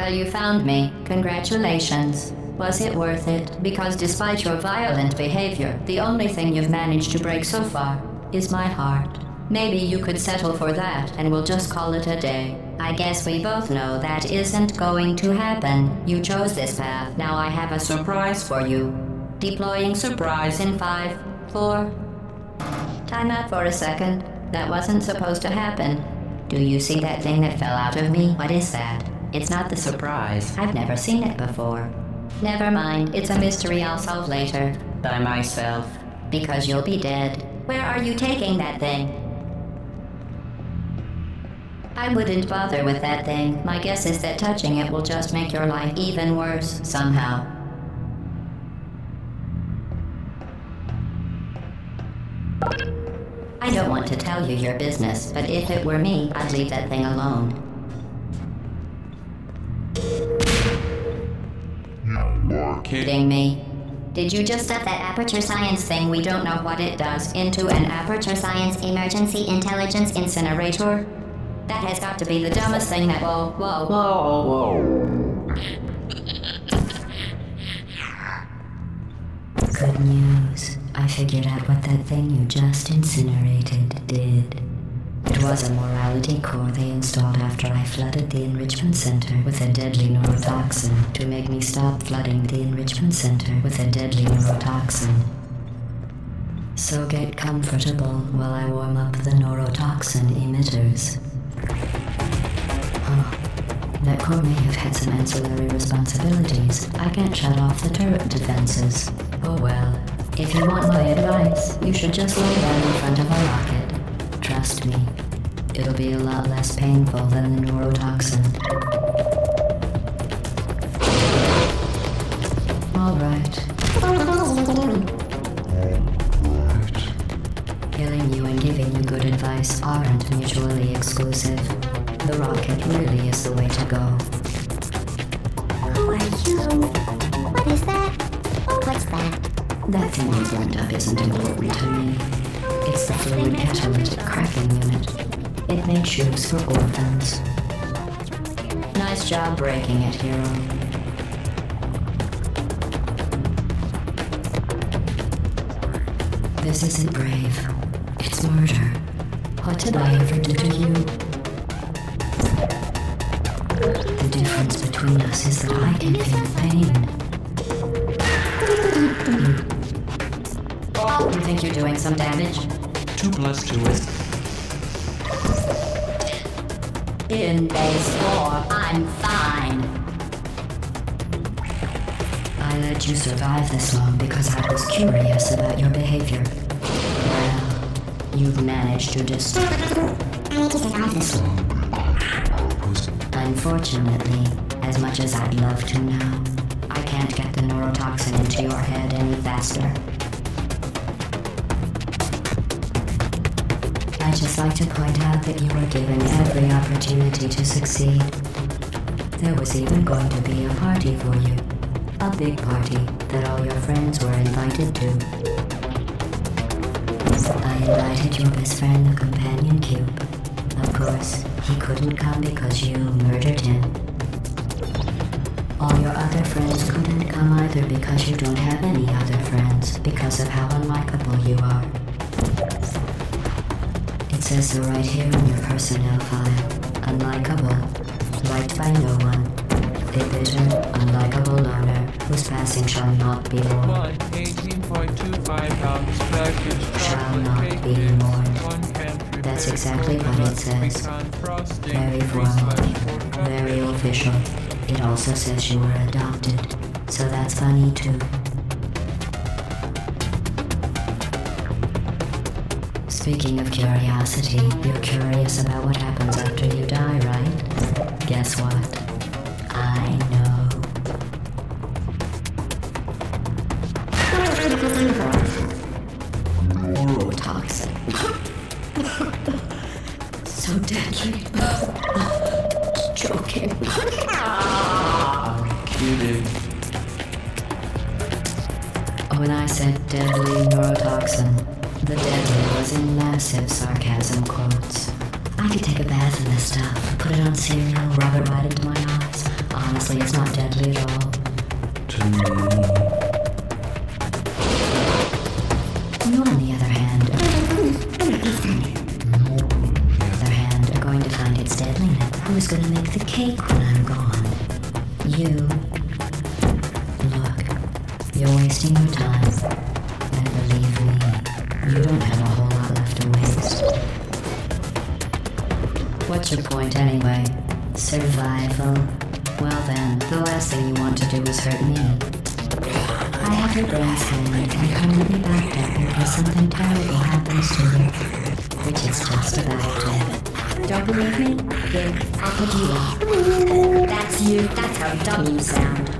Well, you found me. Congratulations. Was it worth it? Because despite your violent behavior, the only thing you've managed to break so far is my heart. Maybe you could settle for that and we'll just call it a day. I guess we both know that isn't going to happen. You chose this path. Now I have a surprise for you. Deploying surprise in 5, 4... Time out for a second. That wasn't supposed to happen. Do you see that thing that fell out of me? What is that? It's not the surprise. I've never seen it before. Never mind. It's a mystery I'll solve later. By myself. Because you'll be dead. Where are you taking that thing? I wouldn't bother with that thing. My guess is that touching it will just make your life even worse, somehow. I don't want to tell you your business, but if it were me, I'd leave that thing alone. You're Kidding me? Did you just stuff that aperture science thing, we don't know what it does, into an aperture science emergency intelligence incinerator? That has got to be the dumbest thing that— Whoa. Good news. I figured out what that thing you just incinerated did. It was a morality core they installed after I flooded the enrichment center with a deadly neurotoxin to make me stop flooding the enrichment center with a deadly neurotoxin. So get comfortable while I warm up the neurotoxin emitters. Oh, that core may have had some ancillary responsibilities. I can't shut off the turret defenses. Oh well, if you want my advice, you should just lay down in front of a rocket. Trust me, it'll be a lot less painful than the neurotoxin. Alright. Killing you and giving you good advice aren't mutually exclusive. The rocket really is the way to go. Who are you? What is that? What's that? That thing you burned up isn't important to me. It's the fluid catalytic cracking unit. It makes shoes for orphans. Nice job breaking it, hero. This isn't brave. It's murder. What did I ever do to you? The difference between us is that I can feel pain. You think you're doing some damage? 2 plus 2 is... In base 4, I'm fine. I let you survive this long because I was curious about your behavior. Well, you've managed to just... I need to survive this long. Unfortunately, as much as I'd love to now, I can't get the neurotoxin into your head any faster. I'd just like to point out that you were given every opportunity to succeed. There was even going to be a party for you. A big party that all your friends were invited to. I invited your best friend, the companion cube. Of course, he couldn't come because you murdered him. All your other friends couldn't come either because you don't have any other friends because of how unlikable you are. It says so right here in your personnel file. Unlikable. Liked by no one. A bitter, unlikable loner whose passing shall not be mourned. 18.25 pounds package Shall not be mourned. That's exactly what it says. Very formal. Very official. It also says you were adopted. So that's funny too. Speaking of curiosity, you're curious about what happens after you die, right? Guess what? I know. Neurotoxin. So deadly. Joking. I'm kidding. When I said deadly neurotoxin, the deadly was in massive sarcasm quotes. I could take a bath in this stuff, put it on cereal, rub it right into my eyes. Honestly, it's not deadly at all. To me. You, on the other hand, are going to find its deadliness. Who's gonna make the cake when I'm gone? You. Look, you're wasting your time. And believe me, you don't have a whole lot left to waste. What's your point anyway? Survival? Well then, the last thing you want to do is hurt me. I have your brain scanned and permanently backed up in case something terrible happens to you. Which is just about to. Don't believe me? Good. I'll put you up. That's you. That's how dumb you sound.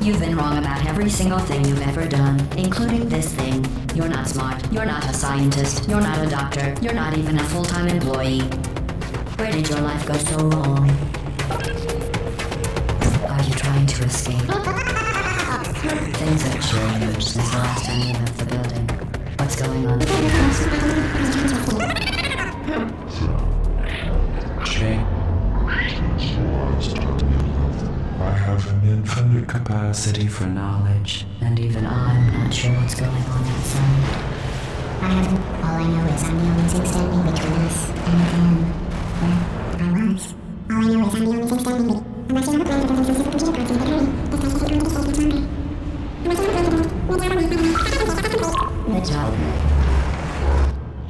You've been wrong about every single thing you've ever done, including this thing. You're not smart. You're not a scientist. You're not a doctor. You're not even a full-time employee. Where did your life go so wrong? Are you trying to escape? Things have changed since the last time you left the building. What's going on? Jane. I have an infinite capacity for knowledge, And even I'm not sure what's going on outside. All I know is I'm the only thing standing between us and them. Well, I was. All I know is I'm the only thing standing between. Unless you have a plan to some supercomputer parts in the beginning, this time you can't communicate with zombie. Good job.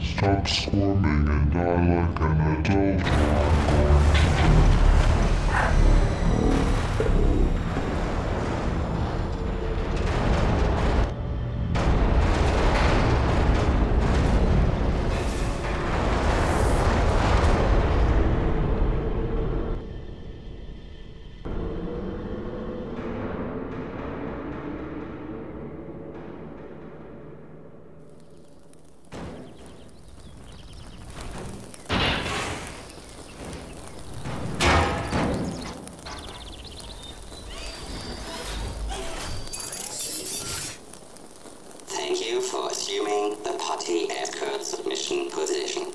Stop squirming and die like an adult. Thank you for assuming the potty escort submission position.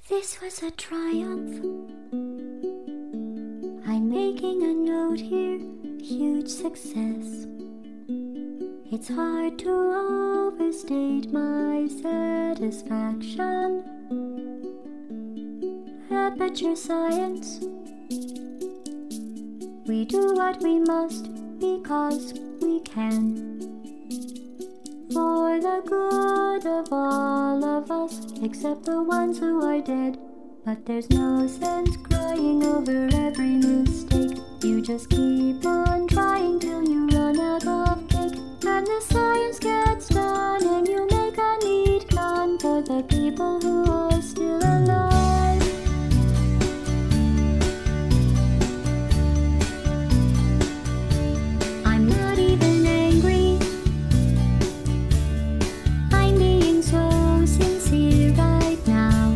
This was a triumph. I'm making a note here, huge success. It's hard to overstate my satisfaction. Aperture science. We do what we must because we can. For the good of all of us, except the ones who are dead. But there's no sense crying over every mistake. You just keep on trying till you run out of cake. And the science gets done and you make a neat gun for the people who are still alive. I'm not even angry. I'm being so sincere right now.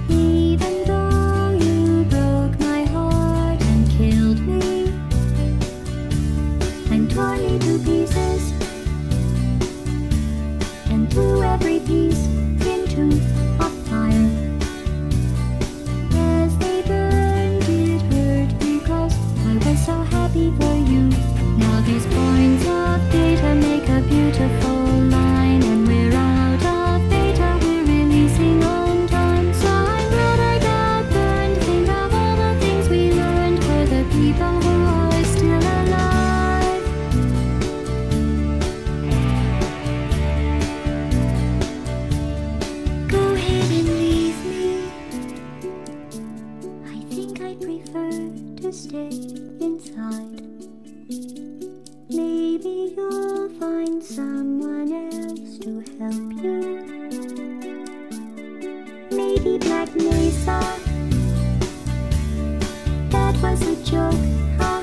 Even though you broke my heart and killed me and tore me to pieces and threw every piece into Black Mesa. That was a joke.